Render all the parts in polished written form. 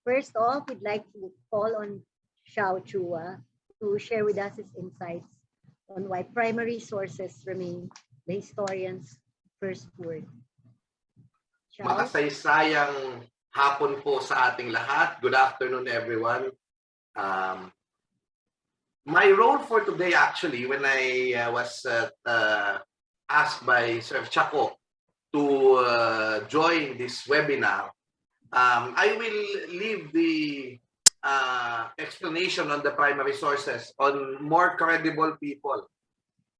First off, we'd like to call on Xiao to share with us his insights on why primary sources remain the historian's first word. Xiao? Makasaysayang hapon po sa ating lahat. Good afternoon, everyone. My role for today, actually, when I was asked by Sir Chaco to join this webinar, I will leave the explanation on the primary sources on more credible people.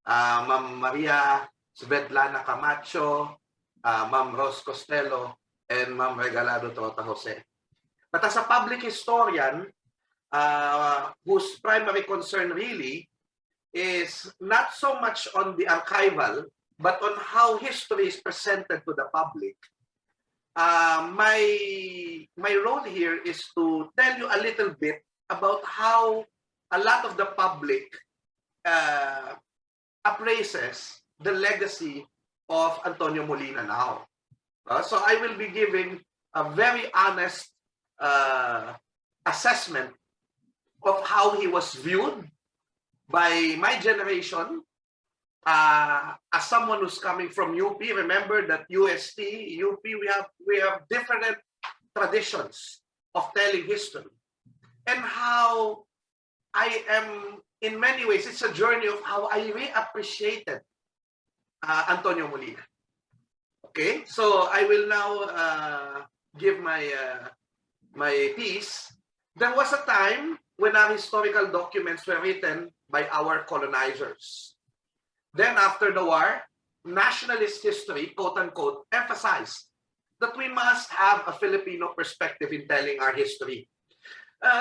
Ma'am Marya, Svetlana Camacho, Ma'am Costelo, and Ma'am Regalado Trota Jose. But as a public historian, whose primary concern really is not so much on the archival, but on how history is presented to the public, my role here is to tell you a little bit about how a lot of the public appraises the legacy of Antonio Molina now. So I will be giving a very honest assessment of how he was viewed by my generation as someone who's coming from UP. Remember that UST, UP, we have different traditions of telling history. And how I am, in many ways, it's a journey of how I reappreciated Antonio Molina. Okay, so I will now give my piece. There was a time when our historical documents were written by our colonizers. Then after the war, nationalist history, quote unquote, emphasized that we must have a Filipino perspective in telling our history.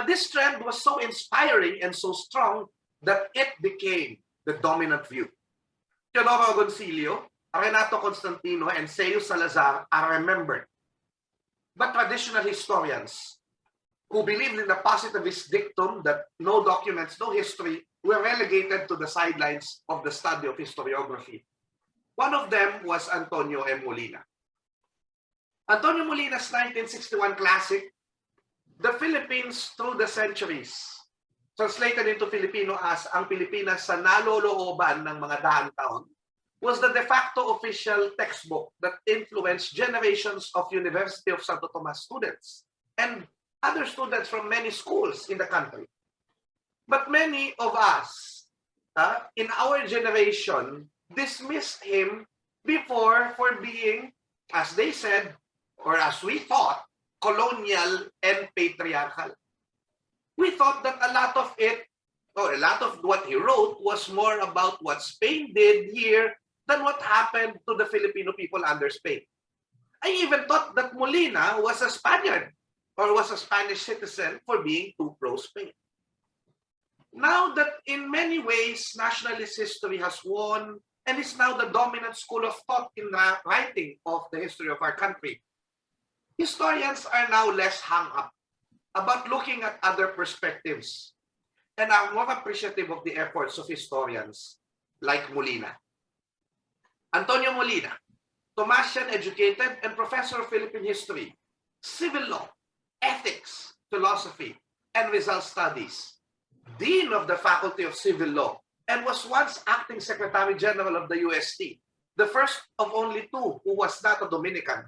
This trend was so inspiring and so strong that it became the dominant view. Teodoro Agoncillo, Renato Constantino, and Xiao Salazar are remembered. But traditional historians who believed in the positivist dictum that no documents, no history, were relegated to the sidelines of the study of historiography. One of them was Antonio M. Molina. Antonio Molina's 1961 classic, The Philippines Through the Centuries, translated into Filipino as Ang Pilipinas sa Nalolooban ng Mga Daang Taon, was the de facto official textbook that influenced generations of University of Santo Tomas students and other students from many schools in the country. But many of us in our generation dismissed him before for being, as they said, or as we thought, colonial and patriarchal. We thought that a lot of it, or a lot of what he wrote, was more about what Spain did here than what happened to the Filipino people under Spain. I even thought that Molina was a Spaniard or was a Spanish citizen for being too pro-Spain. Now that in many ways nationalist history has won and is now the dominant school of thought in the writing of the history of our country, historians are now less hung up about looking at other perspectives and are more appreciative of the efforts of historians like Molina. Antonio Molina, Tomasian educated and professor of Philippine history, civil law, ethics, philosophy, and result studies, dean of the Faculty of Civil Law, and was once acting Secretary General of the UST, the first of only two who was not a Dominican,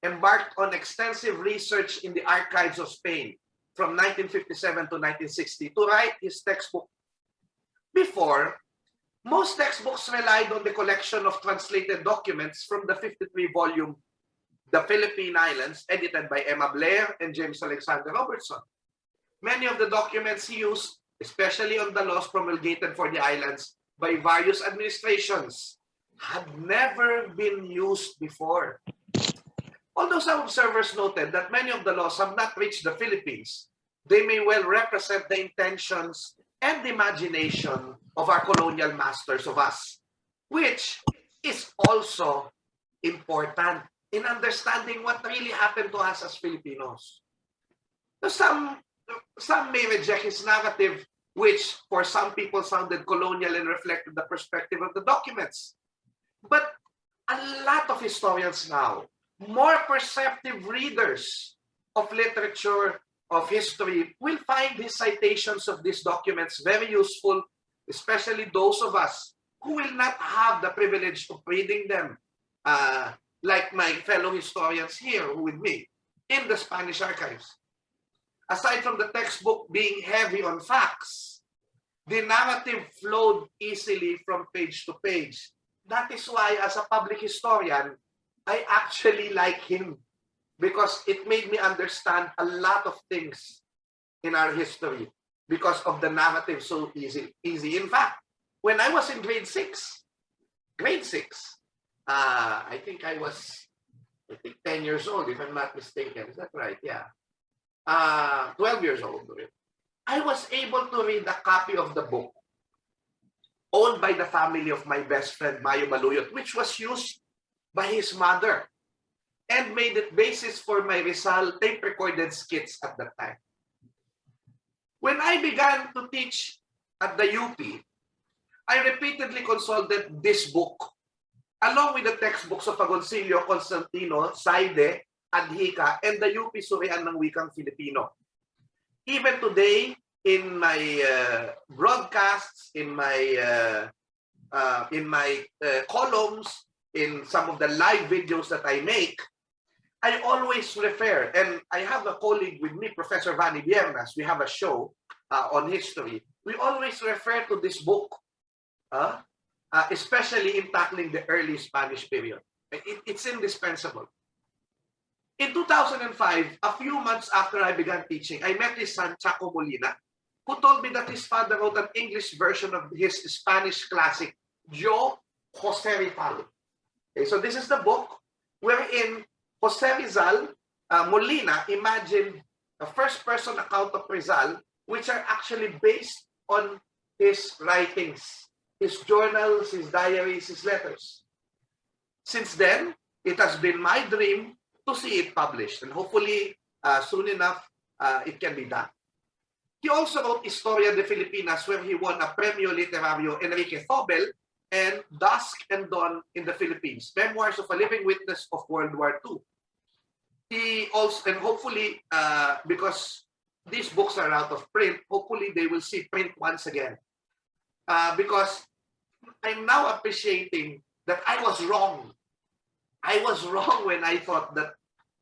embarked on extensive research in the archives of Spain from 1957 to 1960 to write his textbook. Before, most textbooks relied on the collection of translated documents from the 53-volume The Philippine Islands, edited by Emma Blair and James Alexander Robertson. Many of the documents he used, especially on the laws promulgated for the islands by various administrations, had never been used before. Although some observers noted that many of the laws have not reached the Philippines, they may well represent the intentions and imagination of our colonial masters of us, which is also important in understanding what really happened to us as Filipinos. Some may reject his narrative, which for some people sounded colonial and reflected the perspective of the documents. But a lot of historians now, more perceptive readers of literature, of history, will find these citations of these documents very useful, especially those of us who will not have the privilege of reading them, like my fellow historians here with me in the Spanish archives. Aside from the textbook being heavy on facts, the narrative flowed easily from page to page. That is why, as a public historian, I actually like him, because it made me understand a lot of things in our history because of the narrative so easy. In fact, when I was in grade 6, I think I was 10 years old, if I'm not mistaken. Is that right? Yeah. 12 years old. I was able to read a copy of the book owned by the family of my best friend, Mayo Baluyut, which was used by his mother and made it basis for my Rizal tape-recorded skits at that time. When I began to teach at the UP, I repeatedly consulted this book, along with the textbooks of Agoncillo, Constantino, Saide, Adhika, and the UP Surian ng Wikang Filipino. Even today, in my broadcasts, in my columns, in some of the live videos that I make, I always refer, and I have a colleague with me, Professor Vanny Viernas. We have a show on history. We always refer to this book, especially in tackling the early Spanish period. It's indispensable. In 2005, a few months after I began teaching, I met his son, Chaco Molina, who told me that his father wrote an English version of his Spanish classic, Yo Jose Rizal. Okay, so this is the book wherein Jose Rizal, Molina, imagined a first-person account of Rizal, which are actually based on his writings, his journals, his diaries, his letters. Since then, it has been my dream to see it published, and hopefully soon enough it can be done. He also wrote Historia de Filipinas, where he won a Premio Literario Enrique Zobel, and Dusk and Dawn in the Philippines, Memoirs of a Living Witness of World War II. He also, and hopefully, because these books are out of print, hopefully they will see print once again. Because I'm now appreciating that I was wrong. I was wrong when I thought that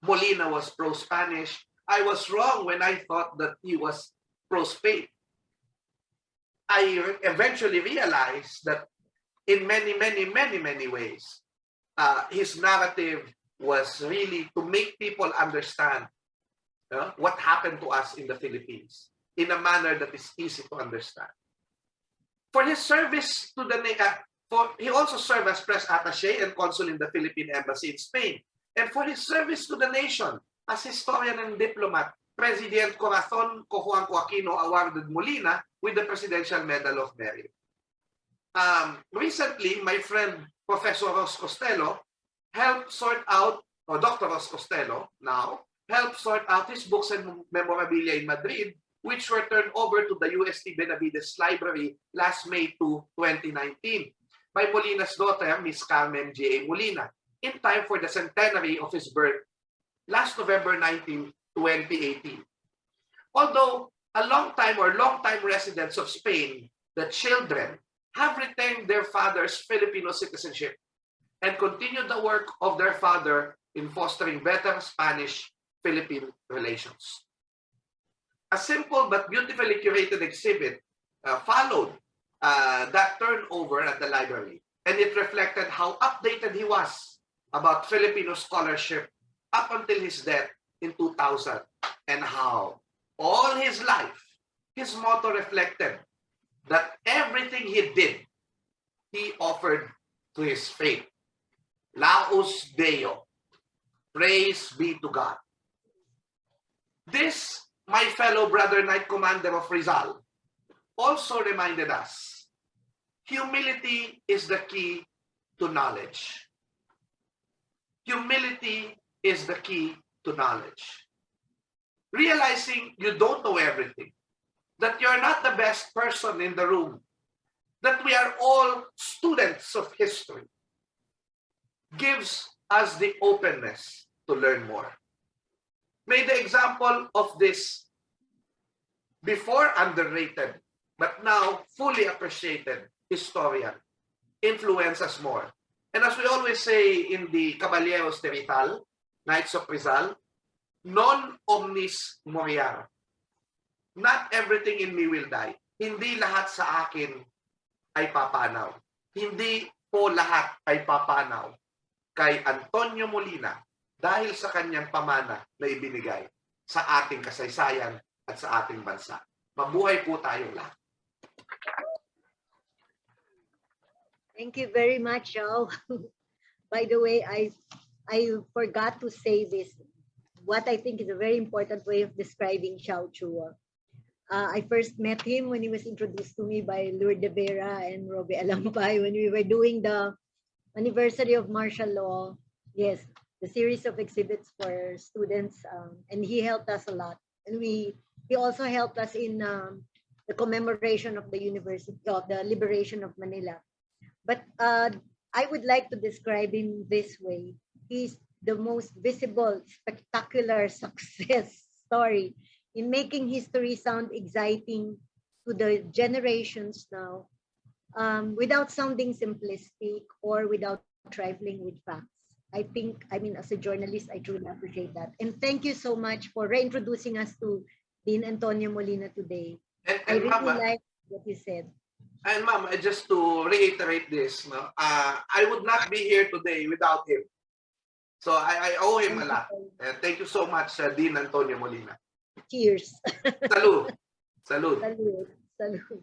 Molina was pro-Spanish. I was wrong when I thought that he was pro-Spain. I eventually realized that in many ways, his narrative was really to make people understand what happened to us in the Philippines in a manner that is easy to understand. For his service to the he also served as press attaché and consul in the Philippine Embassy in Spain. And for his service to the nation as historian and diplomat, President Corazon Cojuangco Aquino awarded Molina with the Presidential Medal of Merit. Recently, my friend Professor Ros Costelo helped sort out, or Dr. Ros Costelo now, helped sort out his books and memorabilia in Madrid, which were turned over to the UST Benavides Library last May 2, 2019, by Molina's daughter, Miss Carmen G.A. Molina, in time for the centenary of his birth, last November 19, 2018. Although a long-time residents of Spain, the children have retained their father's Filipino citizenship and continued the work of their father in fostering better Spanish-Philippine relations. A simple but beautifully curated exhibit followed that turnover at the library, and it reflected how updated he was about Filipino scholarship up until his death in 2000, and how all his life, his motto reflected that everything he did, he offered to his faith. Laus Deo. Praise be to God. This, my fellow brother Knight Commander of Rizal, also reminded us, humility is the key to knowledge. Humility is the key to knowledge. Realizing you don't know everything, that you're not the best person in the room, that we are all students of history, gives us the openness to learn more. May the example of this before underrated, but now fully appreciated historian influence us more. And as we always say in the Caballeros de Rizal, Knights of Rizal, non omnis moriar. Not everything in me will die. Hindi lahat sa akin ay papanaw. Hindi po lahat ay papanaw kay Antonio Molina dahil sa kanyang pamana na ibinigay sa ating kasaysayan at sa ating bansa. Mabuhay po tayong lahat. Thank you very much, Xiao. By the way, I forgot to say this. What I think is a very important way of describing Xiao Chua. I first met him when he was introduced to me by Lourdes de Vera and Robe Alampay when we were doing the anniversary of martial law. Yes, the series of exhibits for students, and he helped us a lot. And he also helped us in the commemoration of the University of the Liberation of Manila. But I would like to describe him this way. He's the most visible, spectacular success story in making history sound exciting to the generations now, without sounding simplistic or without trifling with facts. I mean, as a journalist, I truly appreciate that. And thank you so much for reintroducing us to Dean Antonio Molina today. I really like what you said. And Ma'am, just to reiterate this, no, I would not be here today without him. So I owe him a lot. Thank you so much, Dean Antonio Molina. Cheers. Salud. Salud. Salud. Salud.